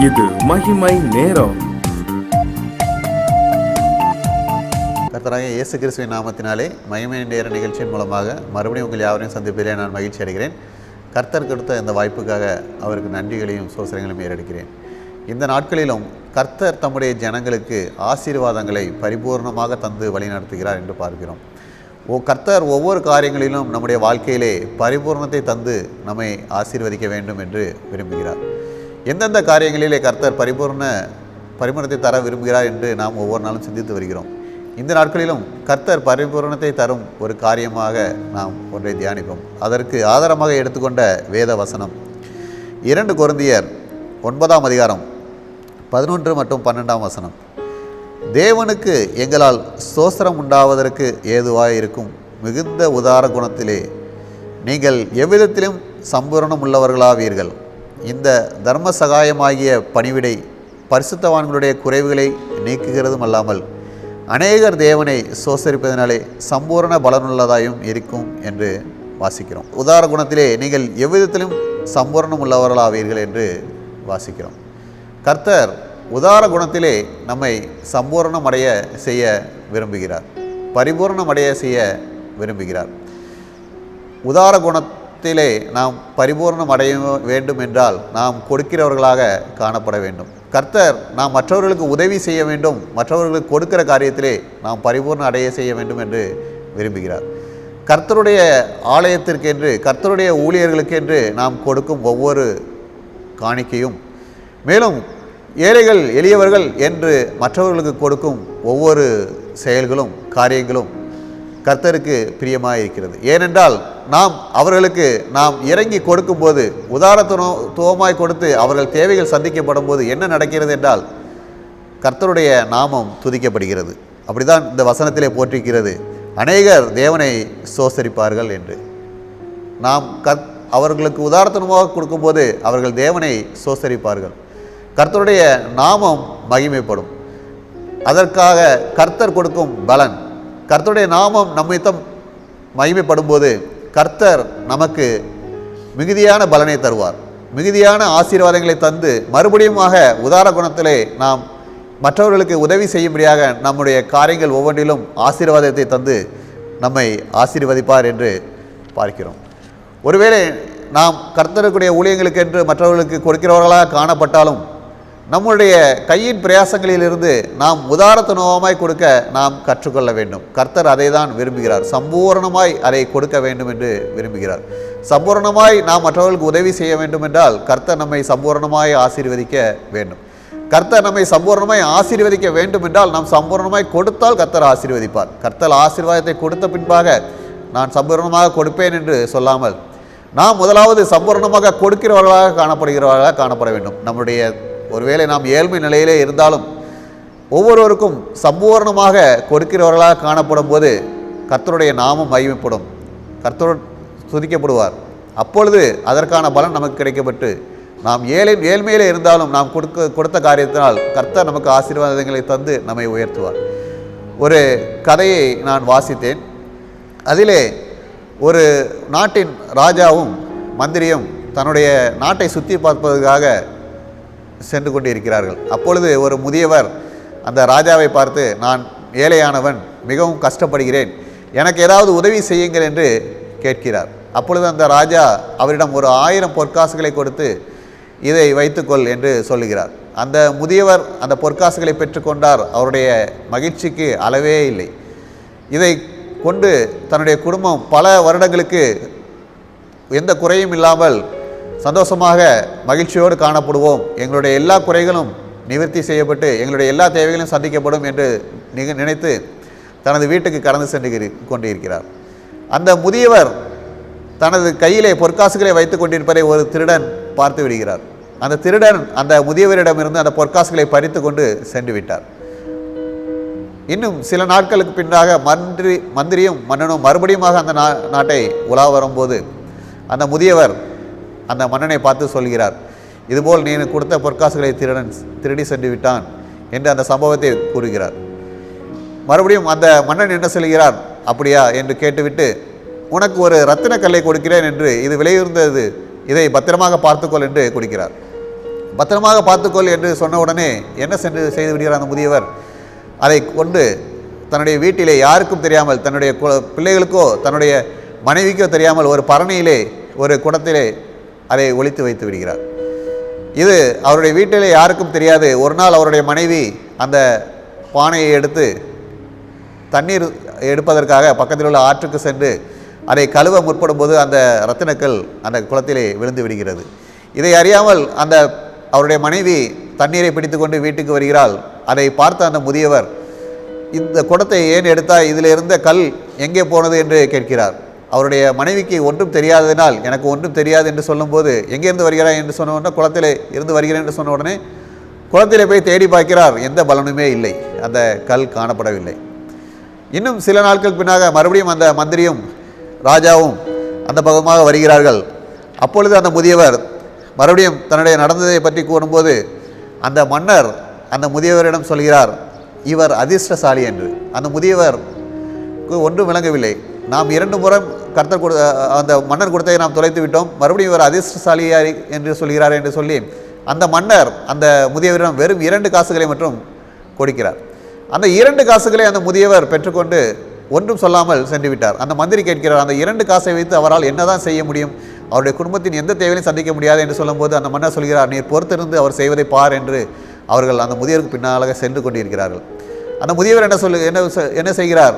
இது மகிமை நேரம். கர்த்தராகிய இயேசு கிறிஸ்துவின் நாமத்தினாலே மகிமை நேர நிகழ்ச்சியின் மூலமாக மறுபடியும் உங்கள் யாவரையும் சந்திப்பதிலே நான் மகிழ்ச்சி அடைகிறேன். கர்த்தர் கொடுத்த இந்த வாய்ப்புக்காக அவருக்கு நன்றிகளையும் சோசனைகளையும் ஏறெடுக்கிறேன். இந்த நாட்களிலும் கர்த்தர் தம்முடைய ஜனங்களுக்கு ஆசீர்வாதங்களை பரிபூர்ணமாக தந்து வழிநடத்துகிறார் என்று பார்க்கிறோம். கர்த்தர் ஒவ்வொரு காரியங்களிலும் நம்முடைய வாழ்க்கையிலே பரிபூர்ணத்தை தந்து நம்மை ஆசீர்வதிக்க வேண்டும் என்று விரும்புகிறார். எந்தெந்த காரியங்களிலே கர்த்தர் பரிபூர்ணத்தை தர விரும்புகிறார் என்று நாம் ஒவ்வொரு நாளும் சிந்தித்து வருகிறோம். இந்த நாட்களிலும் கர்த்தர் பரிபூர்ணத்தை தரும் ஒரு காரியமாக நாம் ஒன்றை தியானிப்போம். அதற்கு ஆதாரமாக எடுத்துக்கொண்ட வேத வசனம் 2 கொரிந்தியர் 9ஆம் அதிகாரம் 11 மற்றும் 12ஆம் வசனம். தேவனுக்கு எங்களால் ஸ்தோத்திரம் உண்டாவதற்கு ஏதுவாக இருக்கும் மிகுந்த உதார குணத்திலே நீங்கள் எவ்விதத்திலும் சம்பூரணம் உள்ளவர்களாவீர்கள். இந்த தர்ம சகாயமாகிய பணிவிடை பரிசுத்தவான்களுடைய குறைவுகளை நீக்குகிறதும் அல்லாமல் அநேகர் தேவனை சோசரிப்பதனாலே சம்பூரண பலனுள்ளதாயும் இருக்கும் என்று வாசிக்கிறோம். உதார குணத்திலே நீங்கள் எவ்விதத்திலும் சம்பூரணம் உள்ளவர்களாவீர்கள் என்று வாசிக்கிறோம். கர்த்தர் உதார குணத்திலே நம்மை சம்பூரணம் அடைய செய்ய விரும்புகிறார், பரிபூர்ணம் அடைய செய்ய விரும்புகிறார். உதார குணத்திலே நாம் பரிபூர்ணம் அடைய வேண்டும் என்றால் நாம் கொடுக்கிறவர்களாக காணப்பட வேண்டும். கர்த்தர் நாம் மற்றவர்களுக்கு உதவி செய்ய வேண்டும், மற்றவர்களுக்கு கொடுக்கிற காரியத்திலே நாம் பரிபூர்ணம் அடைய செய்ய வேண்டும் என்று விரும்புகிறார். கர்த்தருடைய ஆலயத்திற்கென்று, கர்த்தருடைய ஊழியர்களுக்கென்று நாம் கொடுக்கும் ஒவ்வொரு காணிக்கையும், மேலும் ஏழைகள் எளியவர்கள் என்று மற்றவர்களுக்கு கொடுக்கும் ஒவ்வொரு செயல்களும் காரியங்களும் கர்த்தருக்கு பிரியமாக இருக்கிறது. ஏனென்றால் நாம் அவர்களுக்கு நாம் இறங்கி கொடுக்கும்போது, உதாரணத்துவமாய் கொடுத்து அவர்கள் தேவைகள் சந்திக்கப்படும் போது என்ன நடக்கிறது என்றால் கர்த்தருடைய நாமம் துதிக்கப்படுகிறது. அப்படிதான் இந்த வசனத்திலே போற்றிருக்கிறது, அநேகர் தேவனை ஸ்தோத்தரிப்பார்கள் என்று. நாம் அவர்களுக்கு உதாரணத்துவமாக கொடுக்கும்போது அவர்கள் தேவனை ஸ்தோத்தரிப்பார்கள், கர்த்தருடைய நாமம் மகிமைப்படும். அதற்காக கர்த்தர் கொடுக்கும் பலன், கர்த்தருடைய நாமம் நம்மிடம் மகிமைப்படும் போது கர்த்தர் நமக்கு மிகுதியான பலனை தருவார், மிகுதியான ஆசீர்வாதங்களை தந்து மறுபடியுமாக உதார குணத்திலே நாம் மற்றவர்களுக்கு உதவி செய்யும்படியாக நம்முடைய காரியங்கள் ஒவ்வொன்றிலும் ஆசீர்வாதத்தை தந்து நம்மை ஆசீர்வதிப்பார் என்று பார்க்கிறோம். ஒருவேளை நாம் கர்த்தருக்குடைய ஊழியங்களுக்கென்று மற்றவர்களுக்கு கொடுக்கிறவர்களாக காணப்பட்டாலும் நம்முடைய கையின் பிரயாசங்களிலிருந்து நாம் உதாரணத்துவமாய் கொடுக்க நாம் கற்றுக்கொள்ள வேண்டும். கர்த்தர் அதை தான் விரும்புகிறார், சம்பூர்ணமாய் அதை கொடுக்க வேண்டும் என்று விரும்புகிறார். சம்பூர்ணமாய் நாம் மற்றவர்களுக்கு உதவி செய்ய வேண்டும் என்றால் கர்த்தர் நம்மை சம்பூர்ணமாய் ஆசீர்வதிக்க வேண்டும். கர்த்தர் நம்மை சம்பூர்ணமாய் ஆசீர்வதிக்க வேண்டும் என்றால் நாம் சம்பூர்ணமாய் கொடுத்தால் கர்த்தர் ஆசீர்வதிப்பார். கர்த்தர் ஆசீர்வாதத்தை கொடுத்த பின்பாக நான் சம்பூர்ணமாக கொடுப்பேன் என்று சொல்லாமல் நாம் முதலாவது சம்பூர்ணமாக கொடுக்கிறவர்களாக காணப்படுகிறவர்களாக காணப்பட வேண்டும். நம்முடைய ஒருவேளை நாம் ஏழ்மை நிலையிலே இருந்தாலும் ஒவ்வொருவருக்கும் சம்பூர்ணமாக கொடுக்கிறவர்களாக காணப்படும் போது கர்த்தருடைய நாமம் மகிமைப்படும், கர்த்தர் துதிக்கப்படுவார். அப்பொழுது அதற்கான பலன் நமக்கு கிடைக்கப்பட்டு நாம் ஏழ்மையிலே இருந்தாலும் நாம் கொடுத்த காரியத்தினால் கர்த்தர் நமக்கு ஆசீர்வாதங்களை தந்து நம்மை உயர்த்துவார். ஒரு கதையை நான் வாசித்தேன். அதிலே ஒரு நாட்டின் ராஜாவும் மந்திரியும் தன்னுடைய நாட்டை சுற்றி பார்ப்பதற்காக சென்று கொண்டு இருக்கிறார்கள். அப்பொழுது ஒரு முதியவர் அந்த ராஜாவை பார்த்து, நான் ஏழையானவன், மிகவும் கஷ்டப்படுகிறேன், எனக்கு ஏதாவது உதவி செய்யுங்கள் என்று கேட்கிறார். அப்பொழுது அந்த ராஜா அவரிடம் ஒரு 1000 பொற்காசுகளை கொடுத்து இதை வைத்துக்கொள் என்று சொல்லுகிறார். அந்த முதியவர் அந்த பொற்காசுகளை பெற்றுக்கொண்டார். அவருடைய மகிழ்ச்சிக்கு அளவே இல்லை. இதை கொண்டு தன்னுடைய குடும்பம் பல வருடங்களுக்கு எந்த குறையும் இல்லாமல் சந்தோஷமாக மகிழ்ச்சியோடு காணப்படுவோம், எங்களுடைய எல்லா குறைகளும் நிவர்த்தி செய்யப்பட்டு எங்களுடைய எல்லா தேவைகளும் சந்திக்கப்படும் என்று நினைத்து தனது வீட்டுக்கு கடந்து சென்று கொண்டிருக்கிறார். அந்த முதியவர் தனது கையிலே பொற்காசுகளை வைத்து கொண்டிருப்பதை ஒரு திருடன் பார்த்து விடுகிறார். அந்த திருடன் அந்த முதியவரிடமிருந்து அந்த பொற்காசுகளை பறித்து கொண்டு சென்று விட்டார். இன்னும் சில நாட்களுக்கு பின்னாக மந்திரியும் மன்னனும் மறுபடியும் அந்த நாட்டை உலா வரும்போது அந்த முதியவர் அந்த மன்னனை பார்த்து சொல்கிறார், இதுபோல் நீ கொடுத்த பொற்காசுகளை திருடி சென்று விட்டான் என்று அந்த சம்பவத்தை கூறுகிறார். மறுபடியும் அந்த மன்னன் என்ன சொல்கிறார், அப்படியா என்று கேட்டுவிட்டு, உனக்கு ஒரு ரத்தின கல்லை கொடுக்கிறேன் என்று, இது விலையுறந்தது, இதை பத்திரமாக பார்த்துக்கொள் என்று கொடுக்கிறார். பத்திரமாக பார்த்துக்கொள் என்று சொன்ன உடனே என்ன செய்து விடுகிறார் அந்த முதியவர்? அதை கொண்டு தன்னுடைய வீட்டிலே யாருக்கும் தெரியாமல், தன்னுடைய பிள்ளைகளுக்கோ தன்னுடைய மனைவிக்கோ தெரியாமல் ஒரு பரணியிலே, ஒரு குடத்திலே அதை ஒளித்து வைத்து விடுகிறார். இது அவருடைய வீட்டிலே யாருக்கும் தெரியாது. ஒரு நாள் அவருடைய மனைவி அந்த பானையை எடுத்து தண்ணீர் எடுப்பதற்காக பக்கத்தில் உள்ள ஆற்றுக்கு சென்று அதை கழுவ முற்படும் போது அந்த ரத்தினக்கல் அந்த குளத்திலே விழுந்து விடுகிறது. இதை அறியாமல் அந்த அவருடைய மனைவி தண்ணீரை பிடித்து கொண்டு வீட்டுக்கு வருகிறாள். அதை பார்த்த அந்த முதியவர், இந்த குடத்தை ஏன் எடுத்தால், இதில் இருந்த கல் எங்கே போனது என்று கேட்கிறார். அவருடைய மனைவிக்கு ஒன்றும் தெரியாததினால், எனக்கு ஒன்றும் தெரியாது என்று சொல்லும்போது, எங்கேருந்து வருகிறாய் என்று சொன்ன உடனே, குளத்திலே இருந்து வருகிறேன் என்று சொன்ன உடனே குளத்திலே போய் தேடி பார்க்கிறார். எந்த பலனுமே இல்லை, அந்த கல் காணப்படவில்லை. இன்னும் சில நாட்கள் பின்னாக மறுபடியும் அந்த மந்திரியும் ராஜாவும் அந்த பக்கமாக வருகிறார்கள். அப்பொழுது அந்த முதியவர் மறுபடியும் தன்னுடைய நடந்ததை பற்றி கூறும்போது அந்த மன்னர் அந்த முதியவரிடம் சொல்கிறார், இவர் அதிர்ஷ்டசாலி என்று. அந்த முதியவருக்கு ஒன்றும் விளங்கவில்லை. நாம் 2 முறை கர்த்தர் அந்த மன்னர் கொடுத்ததை நாம் தொலைத்து விட்டோம், மறுபடியும் இவர் அதிர்ஷ்டசாலியா என்று சொல்கிறார் என்று சொல்லி அந்த மன்னர் அந்த முதியவரிடம் வெறும் 2 காசுகளை மட்டும் கொடுக்கிறார். அந்த 2 காசுகளை அந்த முதியவர் பெற்றுக்கொண்டு ஒன்றும் சொல்லாமல் சென்று விட்டார். அந்த மந்திரி கேட்கிறார், அந்த 2 காசை வைத்து அவரால் என்னதான் செய்ய முடியும்? அவருடைய குடும்பத்தின் எந்த தேவையும் சந்திக்க முடியாது என்று சொல்லும்போது அந்த மன்னர் சொல்கிறார், நீர் பொறுத்திருந்து அவர் செய்வதை பார் என்று அவர்கள் அந்த முதியவருக்கு பின்னாக சென்று கொண்டிருக்கிறார்கள். அந்த முதியவர் என்ன செய்கிறார்?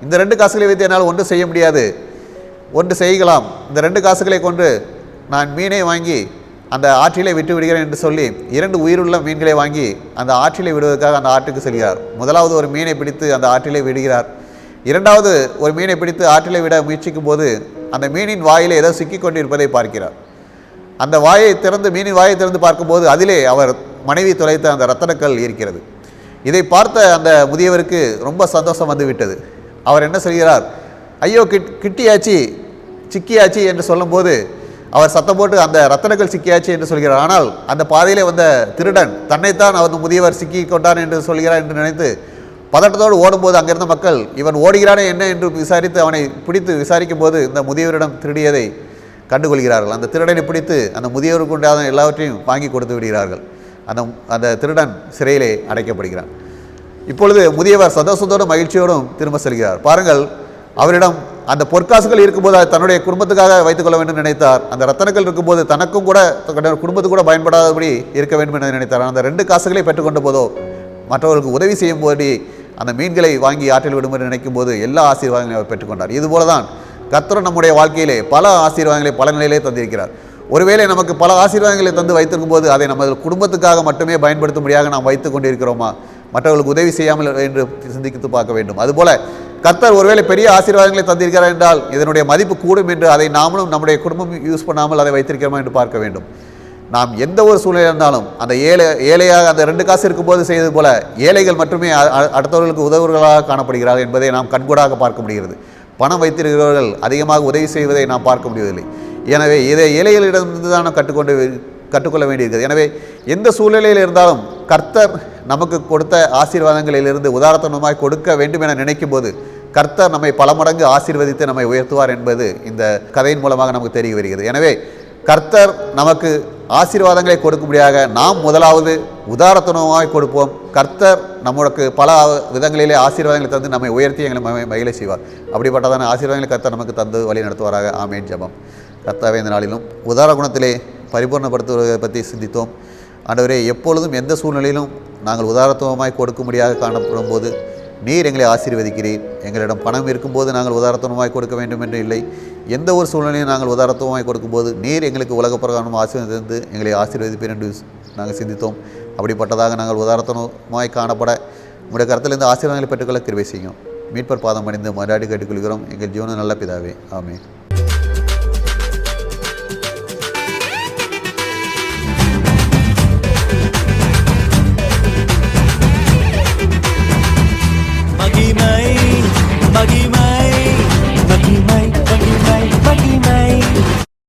இந்த 2 காசுகளை வைத்து என்னால் ஒன்று செய்ய முடியாது, ஒன்று செய்யலாம், இந்த 2 காசுகளை கொண்டு நான் மீனை வாங்கி அந்த ஆற்றிலே விட்டு விடுகிறேன் என்று சொல்லி 2 உயிருள்ள மீன்களை வாங்கி அந்த ஆற்றிலே விடுவதற்காக அந்த ஆற்றுக்கு செல்கிறார். முதலாவது ஒரு மீனை பிடித்து அந்த ஆற்றிலே விடுகிறார். 2வது ஒரு மீனை பிடித்து ஆற்றிலே விட முயற்சிக்கும் போது அந்த மீனின் வாயிலே ஏதோ சிக்கிக் கொண்டிருப்பதை பார்க்கிறார். அந்த மீனின் வாயை திறந்து பார்க்கும்போது அதிலே அவர் மனைவி தொலைத்த அந்த ரத்தனக்கல் இருக்கிறது. இதை பார்த்த அந்த முதியவருக்கு ரொம்ப சந்தோஷம் வந்துவிட்டது. அவர் என்ன சொல்கிறார், ஐயோ கிட்டியாச்சு, சிக்கியாச்சு என்று சொல்லும்போது அவர் சத்தம் போட்டு அந்த ரத்தனக்கல் சிக்கியாச்சு என்று சொல்கிறார். ஆனால் அந்த பாதையிலே வந்த திருடன் தன்னைத்தான் அவர் முதியவர் சிக்கி கொண்டான் என்று சொல்கிறார் என்று நினைத்து பதட்டத்தோடு ஓடும்போது அங்கிருந்த மக்கள் இவன் ஓடுகிறானே என்ன என்று விசாரித்து அவனை பிடித்து விசாரிக்கும் போது இந்த முதியவரிடம் திருடியதை கண்டுகொள்கிறார்கள். அந்த திருடனை பிடித்து அந்த முதியவருக்கு உண்டான எல்லாவற்றையும் வாங்கி கொடுத்து விடுகிறார்கள். அந்த திருடன் சிறையிலே அடைக்கப்படுகிறான். இப்பொழுது முதியவர் சந்தோஷத்தோடும் மகிழ்ச்சியோடும் திரும்ப செல்கிறார். பாருங்கள், அவரிடம் அந்த பொற்காசுகள் இருக்கும்போது அது தன்னுடைய குடும்பத்துக்காக வைத்துக்கொள்ள வேண்டும் நினைத்தார். அந்த ரத்தனங்கள் இருக்கும்போது தனக்கும் கூட குடும்பத்துக்கு கூட பயன்படாதபடி இருக்க வேண்டும் என்று நினைத்தார். அந்த 2 காசுகளை பெற்றுக்கொண்ட போதோ மற்றவர்களுக்கு உதவி செய்யும் போது அந்த மீன்களை வாங்கி ஆற்றில் விடும் என்று நினைக்கும் போது எல்லா ஆசீர்வாதங்களையும் அவர் பெற்றுக்கொண்டார். இதுபோல தான் கர்த்தர் நம்முடைய வாழ்க்கையிலே பல ஆசீர்வாதங்களை பல நிலையிலே தந்திருக்கிறார். ஒருவேளை நமக்கு பல ஆசீர்வாதங்களை தந்து வைத்திருக்கும் போது அதை நமது குடும்பத்துக்காக மட்டுமே பயன்படுத்தும்படியாக நாம் வைத்துக் கொண்டிருக்கிறோமா, மற்றவர்களுக்கு உதவி செய்யாமல் என்று சிந்தித்து பார்க்க வேண்டும். அதுபோல கர்த்தர் ஒருவேளை பெரிய ஆசீர்வாதங்களை தந்திருக்கிறார் என்றால் இதனுடைய மதிப்பு கூடும் என்று அதை நாமளும் நம்முடைய குடும்பம் யூஸ் பண்ணாமல் அதை வைத்திருக்கிறோமா என்று பார்க்க வேண்டும். நாம் எந்த ஒரு சூழ்நிலை இருந்தாலும் அந்த ஏழையாக அந்த 2 காசு இருக்கும்போது செய்தது போல ஏழைகள் மட்டுமே அடுத்தவர்களுக்கு உதவுகளாக காணப்படுகிறார்கள் என்பதை நாம் கண்கூடாக பார்க்க முடிகிறது. பணம் வைத்திருக்கிறவர்கள் அதிகமாக உதவி செய்வதை நாம் பார்க்க முடிவதில்லை. எனவே இதை ஏழைகளிடமிருந்து தான் நாம் கற்றுக்கொள்ள வேண்டியிருக்கிறது. எனவே எந்த சூழ்நிலையில் இருந்தாலும் கர்த்தர் நமக்கு கொடுத்த ஆசீர்வாதங்களிலிருந்து உதாரணமாய் கொடுக்க வேண்டும் என நினைக்கும் போது கர்த்தர் நம்மை பல மடங்கு ஆசீர்வதித்து நம்மை உயர்த்துவார் என்பது இந்த கதையின் மூலமாக நமக்கு தெரிய வருகிறது. எனவே கர்த்தர் நமக்கு ஆசீர்வாதங்களை கொடுக்கும்படியாக நாம் முதலாவது உதாரணமாய் கொடுப்போம். கர்த்தர் நம்மளுக்கு பல விதங்களிலே ஆசீர்வாதங்களை தந்து நம்மை உயர்த்தி எங்களை மகிழ செய்வார். அப்படிப்பட்டதான ஆசீர்வாதங்களை கர்த்தர் நமக்கு தந்து வழி நடத்துவாராக. ஆமேன். ஜெபம். கர்த்தாவே, இந்த நாளிலும் உதார குணத்திலே பரிபூர்ணப்படுத்துவதை பற்றி சிந்தித்தோம். ஆண்டவரே, எப்பொழுதும் எந்த சூழ்நிலையிலும் நாங்கள் உதாரணத்துவமாய் கொடுக்கும்படியாக காணப்படும் போது நீர் எங்களை ஆசீர்வதிக்கிறீர். எங்களிடம் பணம் இருக்கும்போது நாங்கள் உதாரணத்துவமாய் கொடுக்க வேண்டும் என்று இல்லை. எந்த ஒரு சூழ்நிலையும் நாங்கள் உதாரணத்துவமாய் கொடுக்கும்போது நீர் எங்களுக்கு உலக பிரகாரம் ஆசீர்வதித்து எங்களை ஆசீர்வதிப்பீர் என்று நாங்கள் சிந்தித்தோம். அப்படிப்பட்டதாக நாங்கள் உதாரணத்துவமாய் காணப்பட உங்களுடைய கருத்திலிருந்து ஆசீர்வாதங்களை பெற்றுக்கொள்ள கிருபை செய்யும். மீட்பர் பாதம் அணிந்து மன்றாடி கேட்டுக்கொள்கிறோம். எங்கள் ஜீவன நல்ல பிதாவே. ஆமென்.